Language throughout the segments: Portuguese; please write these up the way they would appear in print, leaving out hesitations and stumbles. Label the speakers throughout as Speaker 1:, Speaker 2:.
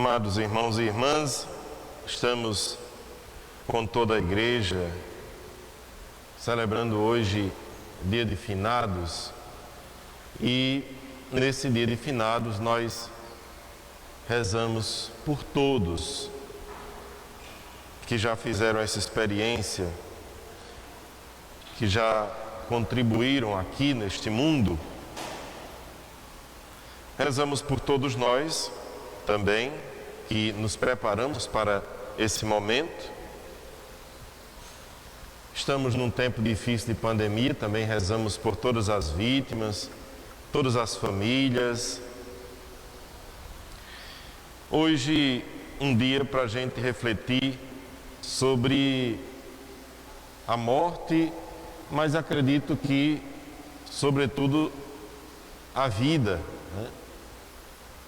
Speaker 1: Amados irmãos e irmãs, estamos com toda a igreja celebrando hoje dia de finados, e nesse dia de finados nós rezamos por todos que já fizeram essa experiência, que já contribuíram aqui neste mundo. Rezamos por todos nós também, que nos preparamos para esse momento. Estamos num tempo difícil de pandemia, também rezamos por todas as vítimas, todas as famílias. Hoje, um dia para a gente refletir sobre a morte, mas acredito que, sobretudo, a vida, né?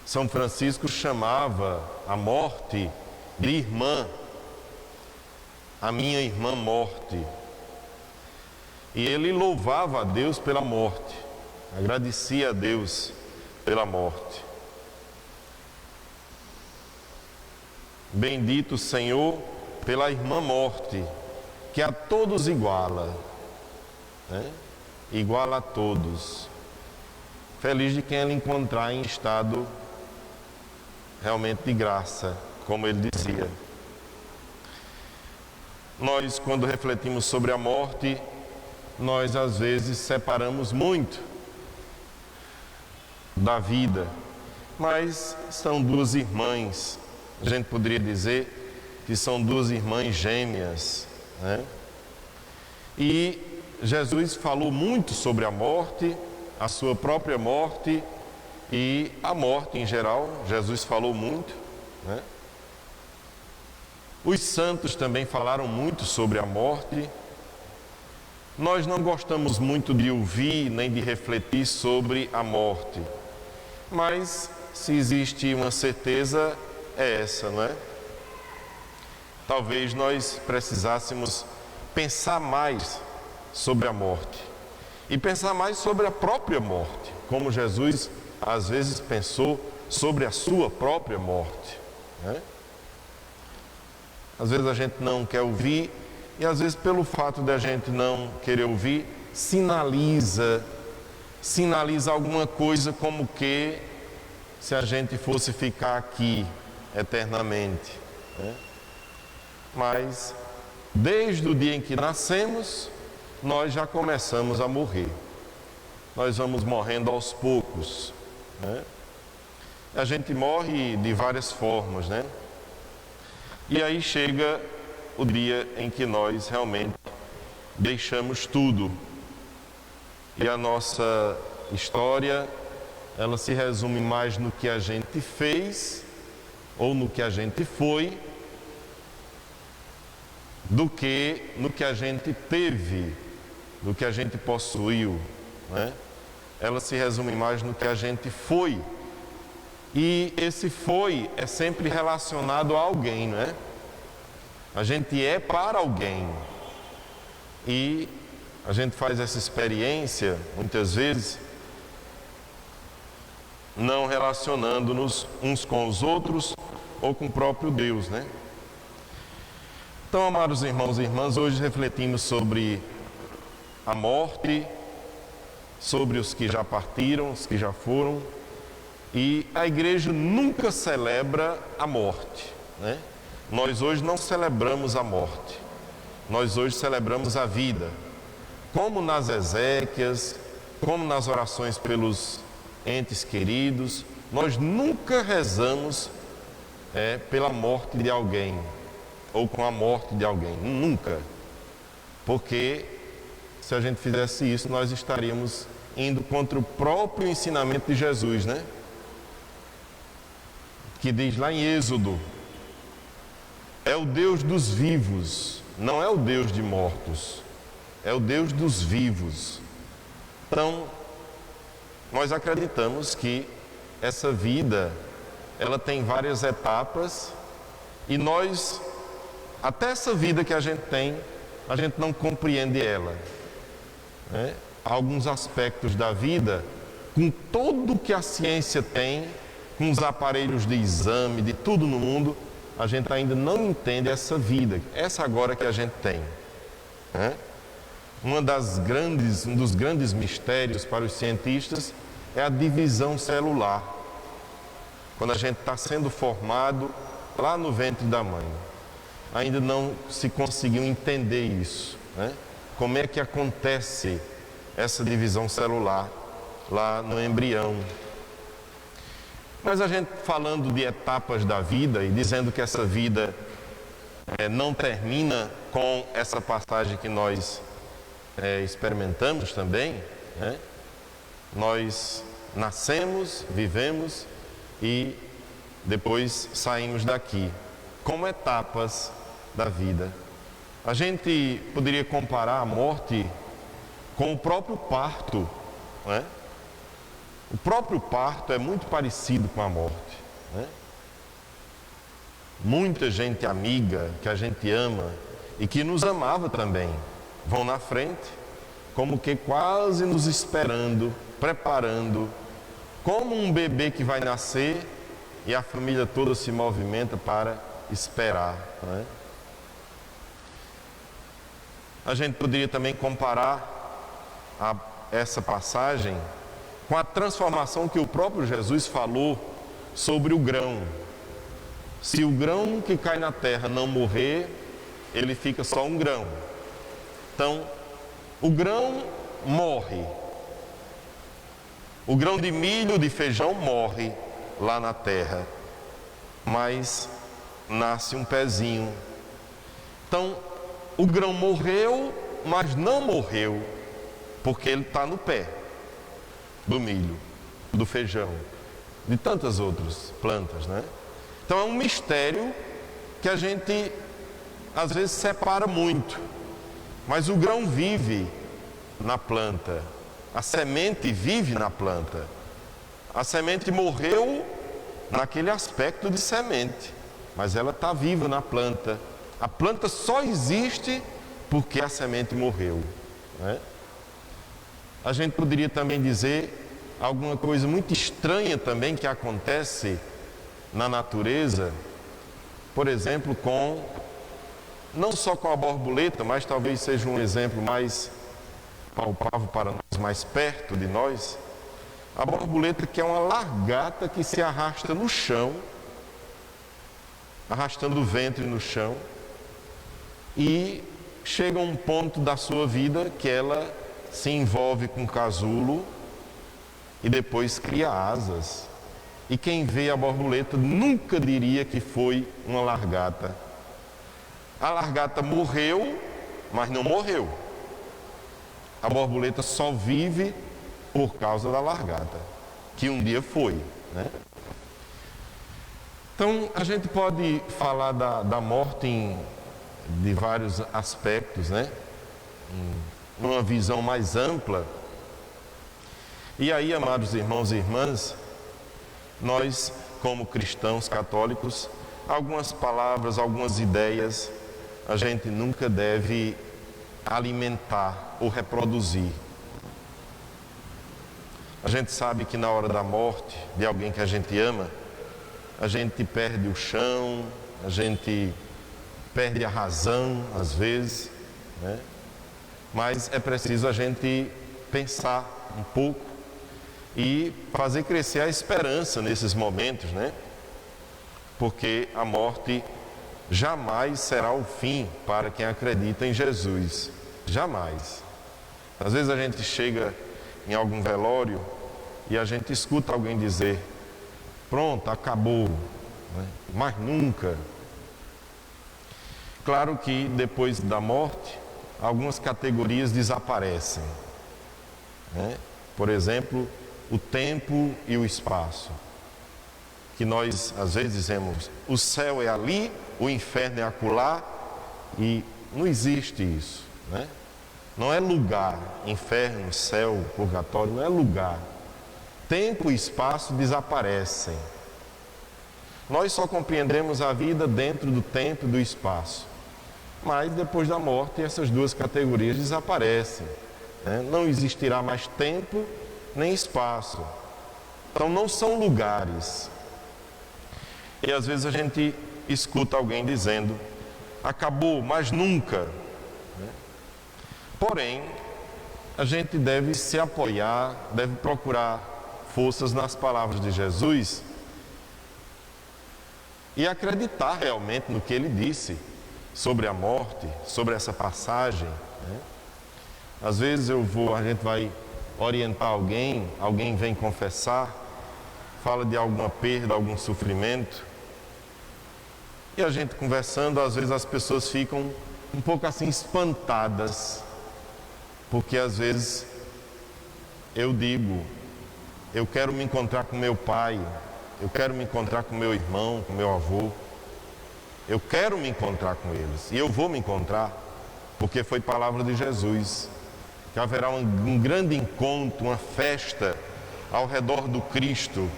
Speaker 1: São Francisco chamava a morte de irmã, a minha irmã morte. E ele louvava a Deus pela morte, agradecia a Deus pela morte. Bendito Senhor pela irmã morte, que a todos iguala, né? Iguala a todos. Feliz de quem ela encontrar em estado realmente de graça, como ele dizia. Nós, quando refletimos sobre a morte, nós às vezes separamos muito da vida, mas são duas irmãs. A gente poderia dizer que são duas irmãs gêmeas, né? E Jesus falou muito sobre a morte, a sua própria morte e a morte em geral. Jesus falou muito, né? Os santos também falaram muito sobre a morte. Nós não gostamos muito de ouvir nem de refletir sobre a morte, mas se existe uma certeza, é essa, não é? Talvez nós precisássemos pensar mais sobre a morte e pensar mais sobre a própria morte, como Jesus às vezes pensou sobre a sua própria morte, né? Às vezes a gente não quer ouvir, e às vezes pelo fato de a gente não querer ouvir, sinaliza alguma coisa, como que se a gente fosse ficar aqui eternamente, né? Mas desde o dia em que nascemos, nós já começamos a morrer. Nós vamos morrendo aos poucos, né? A gente morre de várias formas, né? E aí chega o dia em que nós realmente deixamos tudo. E a nossa história, ela se resume mais no que a gente fez ou no que a gente foi, do que no que a gente teve, do que a gente possuiu, né? Ela se resume mais no que a gente foi. E esse foi é sempre relacionado a alguém, não é? A gente é para alguém. E a gente faz essa experiência, muitas vezes, não relacionando-nos uns com os outros ou com o próprio Deus, né? Então, amados irmãos e irmãs, hoje refletimos sobre a morte, sobre os que já partiram, os que já foram. E a igreja nunca celebra a morte, né? Nós hoje não celebramos a morte, nós hoje celebramos a vida, como nas exéquias, como nas orações pelos entes queridos. Nós nunca rezamos pela morte de alguém, ou com a morte de alguém, nunca. Porque se a gente fizesse isso, nós estaríamos indo contra o próprio ensinamento de Jesus, né? Que diz lá em Êxodo: é o Deus dos vivos, não é o Deus de mortos, é o Deus dos vivos. Então, nós acreditamos que essa vida, ela tem várias etapas, e nós, até essa vida que a gente tem, a gente não compreende ela, né? Há alguns aspectos da vida, com tudo que a ciência tem, com os aparelhos de exame, de tudo no mundo, a gente ainda não entende essa vida, essa agora que a gente tem, né? Um dos grandes mistérios para os cientistas é a divisão celular. Quando a gente está sendo formado lá no ventre da mãe, ainda não se conseguiu entender isso, né? Como é que acontece essa divisão celular lá no embrião. Mas a gente falando de etapas da vida e dizendo que essa vida não termina com essa passagem que nós experimentamos também, né? Nós nascemos, vivemos e depois saímos daqui, como etapas da vida. A gente poderia comparar a morte com o próprio parto, né? O próprio parto é muito parecido com a morte, né? Muita gente amiga, que a gente ama e que nos amava também, vão na frente, como que quase nos esperando, preparando, como um bebê que vai nascer e a família toda se movimenta para esperar, né? A gente poderia também comparar essa passagem com a transformação que o próprio Jesus falou sobre o grão. Se o grão que cai na terra não morrer, ele fica só um grão. Então, o grão morre. O grão de milho, de feijão morre lá na terra, mas nasce um pezinho. Então, o grão morreu, mas não morreu, porque ele está no pé do milho, do feijão, de tantas outras plantas, né? Então é um mistério que a gente às vezes separa muito, mas o grão vive na planta, a semente vive na planta. A semente morreu naquele aspecto de semente, mas ela está viva na planta. A planta só existe porque a semente morreu, né? A gente poderia também dizer alguma coisa muito estranha também que acontece na natureza, por exemplo, não só com a borboleta, mas talvez seja um exemplo mais palpável para nós, mais perto de nós. A borboleta, que é uma largata que se arrasta no chão, arrastando o ventre no chão, e chega a um ponto da sua vida que ela se envolve com o casulo e depois cria asas. E quem vê a borboleta nunca diria que foi uma largata. A largata morreu, mas não morreu. A borboleta só vive por causa da largata, que um dia foi, né? Então, a gente pode falar da morte de vários aspectos, né? Numa visão mais ampla. E aí, amados irmãos e irmãs, nós, como cristãos católicos, algumas palavras, algumas ideias, a gente nunca deve alimentar ou reproduzir. A gente sabe que na hora da morte de alguém que a gente ama, a gente perde o chão, a gente perde a razão, às vezes, né? Mas é preciso a gente pensar um pouco e fazer crescer a esperança nesses momentos, né? Porque a morte jamais será o fim para quem acredita em Jesus. Jamais. Às vezes a gente chega em algum velório e a gente escuta alguém dizer: pronto, acabou, né? Mais nunca. Claro que depois da morte, algumas categorias desaparecem, né? Por exemplo, o tempo e o espaço, que nós às vezes dizemos: o céu é ali, o inferno é acolá, e não existe isso, né? Não é lugar, inferno, céu, purgatório, não é lugar. Tempo e espaço desaparecem. Nós só compreendemos a vida dentro do tempo e do espaço. Mas depois da morte essas duas categorias desaparecem, né? Não existirá mais tempo nem espaço. Então não são lugares, E às vezes a gente escuta alguém dizendo: acabou, mas nunca. Porém, a gente deve se apoiar, deve procurar forças nas palavras de Jesus e acreditar realmente no que ele disse sobre a morte, sobre essa passagem. Às vezes a gente vai orientar alguém vem confessar, fala de alguma perda, algum sofrimento, e a gente conversando, às vezes as pessoas ficam um pouco assim espantadas, porque às vezes eu digo: eu quero me encontrar com meu pai, eu quero me encontrar com meu irmão, com meu avô, eu quero me encontrar com eles, e eu vou me encontrar, porque foi palavra de Jesus, que haverá um grande encontro, uma festa ao redor do Cristo,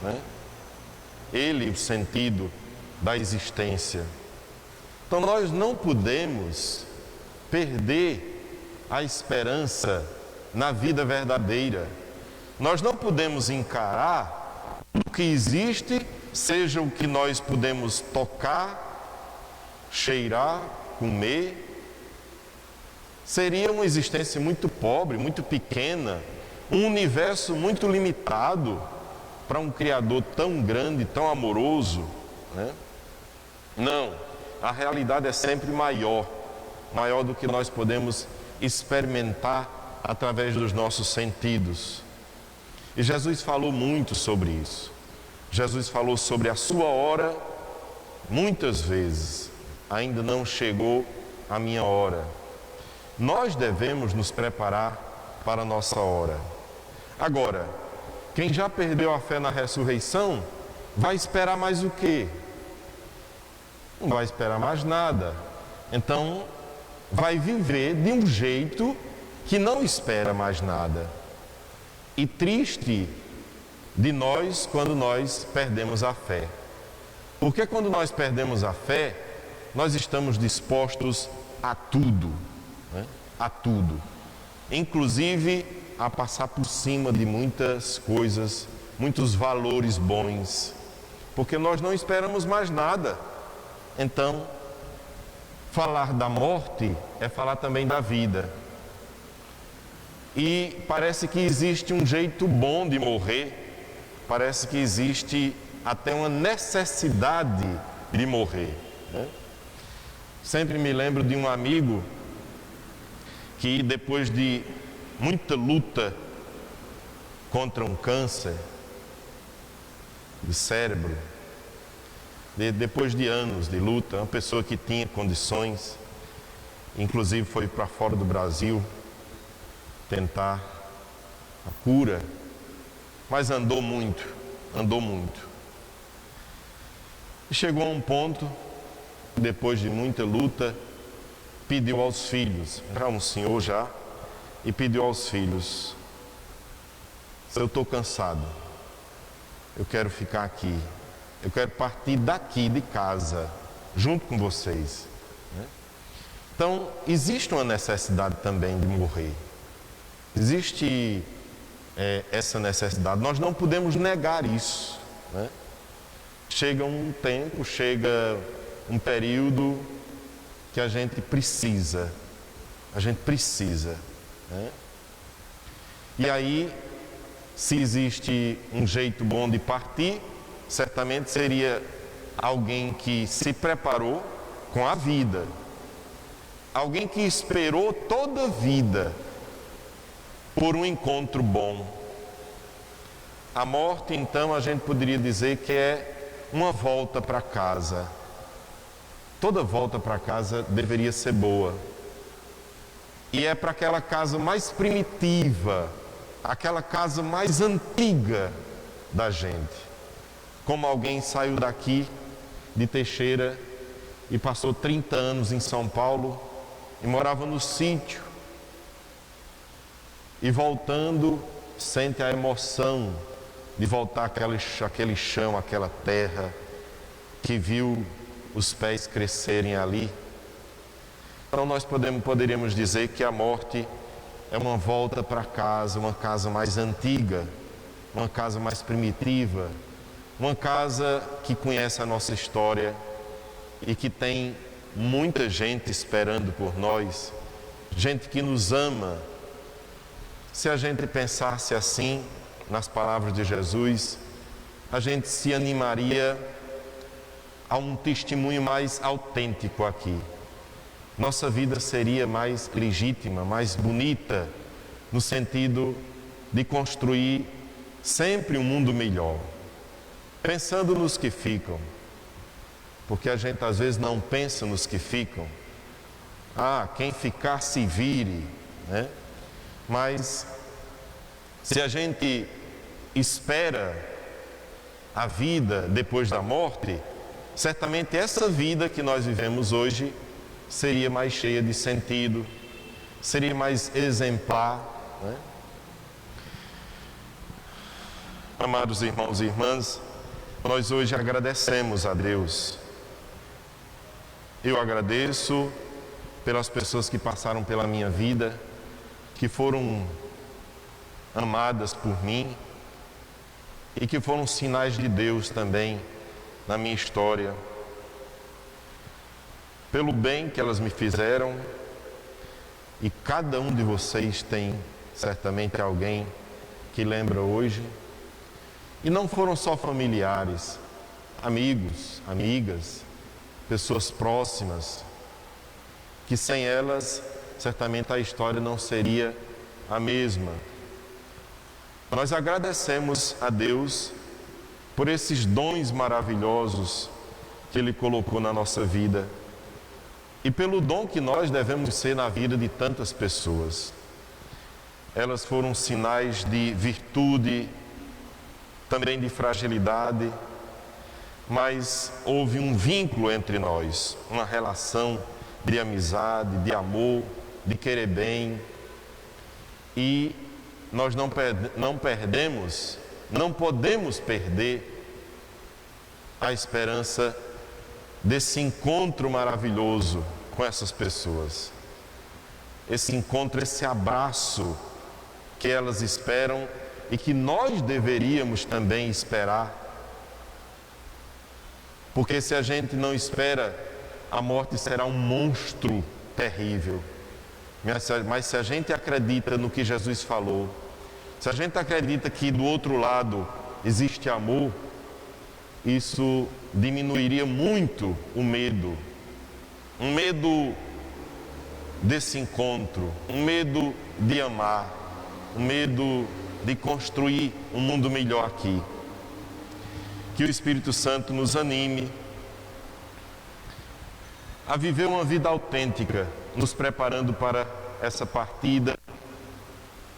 Speaker 1: né? Ele, o sentido da existência. Então nós não podemos perder a esperança na vida verdadeira. Nós não podemos encarar o que existe, seja o que nós podemos tocar, cheirar, comer. Seria uma existência muito pobre, muito pequena, um universo muito limitado para um Criador tão grande, tão amoroso, né? Não, a realidade é sempre maior do que nós podemos experimentar através dos nossos sentidos. E Jesus falou muito sobre isso. Jesus falou sobre a sua hora muitas vezes: ainda não chegou a minha hora. Nós devemos nos preparar para a nossa hora. Agora, quem já perdeu a fé na ressurreição, vai esperar mais o quê? Não vai esperar mais nada. Então, vai viver de um jeito que não espera mais nada. E triste de nós quando nós perdemos a fé. Porque quando nós perdemos a fé, nós estamos dispostos a tudo, né? A tudo. Inclusive a passar por cima de muitas coisas, muitos valores bons, porque nós não esperamos mais nada. Então, falar da morte é falar também da vida. E parece que existe um jeito bom de morrer, parece que existe até uma necessidade de morrer, né? Sempre me lembro de um amigo que, depois de muita luta contra um câncer de cérebro, depois de anos de luta, uma pessoa que tinha condições, inclusive foi para fora do Brasil tentar a cura, mas andou muito. E chegou a um ponto, depois de muita luta, pediu aos filhos, já um senhor já, e pediu aos filhos: eu estou cansado, eu quero ficar aqui, eu quero partir daqui de casa, junto com vocês, né? Então, existe uma necessidade também de morrer. Existe essa necessidade, nós não podemos negar isso, né? Chega um tempo, chega um período que a gente precisa, né? E aí, se existe um jeito bom de partir, certamente seria alguém que se preparou com a vida, alguém que esperou toda a vida por um encontro bom. A morte, então, a gente poderia dizer que é uma volta para casa. Toda volta para casa deveria ser boa. E é para aquela casa mais primitiva, aquela casa mais antiga da gente. Como alguém saiu daqui de Teixeira e passou 30 anos em São Paulo e morava no sítio, e voltando sente a emoção de voltar àquele chão, àquela terra que viu os pés crescerem ali. Então nós poderíamos dizer que a morte é uma volta para casa, uma casa mais antiga, uma casa mais primitiva, Uma casa que conhece a nossa história e que tem muita gente esperando por nós, gente que nos ama. Se a gente pensasse assim, nas palavras de Jesus, a gente se animaria a um testemunho mais autêntico aqui. Nossa vida seria mais legítima, mais bonita, no sentido de construir sempre um mundo melhor, pensando nos que ficam, porque a gente às vezes não pensa nos que ficam. Quem ficar se vire, né? Mas se a gente espera a vida depois da morte, certamente essa vida que nós vivemos hoje seria mais cheia de sentido, seria mais exemplar, né? Amados irmãos e irmãs, nós hoje agradecemos a Deus. Eu agradeço pelas pessoas que passaram pela minha vida, que foram amadas por mim e que foram sinais de Deus também na minha história, pelo bem que elas me fizeram. E cada um de vocês tem certamente alguém que lembra hoje. E não foram só familiares, amigos, amigas, pessoas próximas, que sem elas certamente a história não seria a mesma. Nós agradecemos a Deus por esses dons maravilhosos que Ele colocou na nossa vida e pelo dom que nós devemos ser na vida de tantas pessoas. Elas foram sinais de virtude, também de fragilidade, mas houve um vínculo entre nós, uma relação de amizade, de amor, de querer bem, e nós não podemos perder a esperança desse encontro maravilhoso com essas pessoas. Esse encontro, esse abraço que elas esperam e que nós deveríamos também esperar. Porque se a gente não espera, a morte será um monstro terrível. Mas se a gente acredita no que Jesus falou, se a gente acredita que do outro lado existe amor, isso diminuiria muito o medo. Um medo desse encontro, um medo de amar, um medo de construir um mundo melhor aqui. Que o Espírito Santo nos anime a viver uma vida autêntica, nos preparando para essa partida,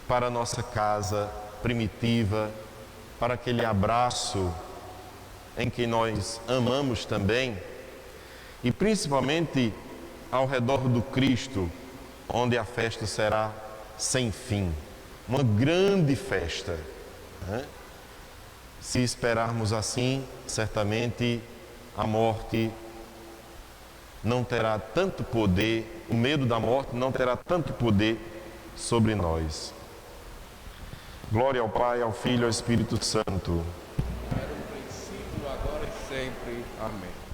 Speaker 1: para a nossa casa primitiva, para aquele abraço em que nós amamos também, e principalmente ao redor do Cristo, onde a festa será sem fim, uma grande festa, né? Se esperarmos assim, certamente a morte não terá tanto poder, o medo da morte não terá tanto poder sobre nós. Glória ao Pai, ao Filho e ao Espírito Santo.
Speaker 2: Era o princípio, agora e sempre. Amém.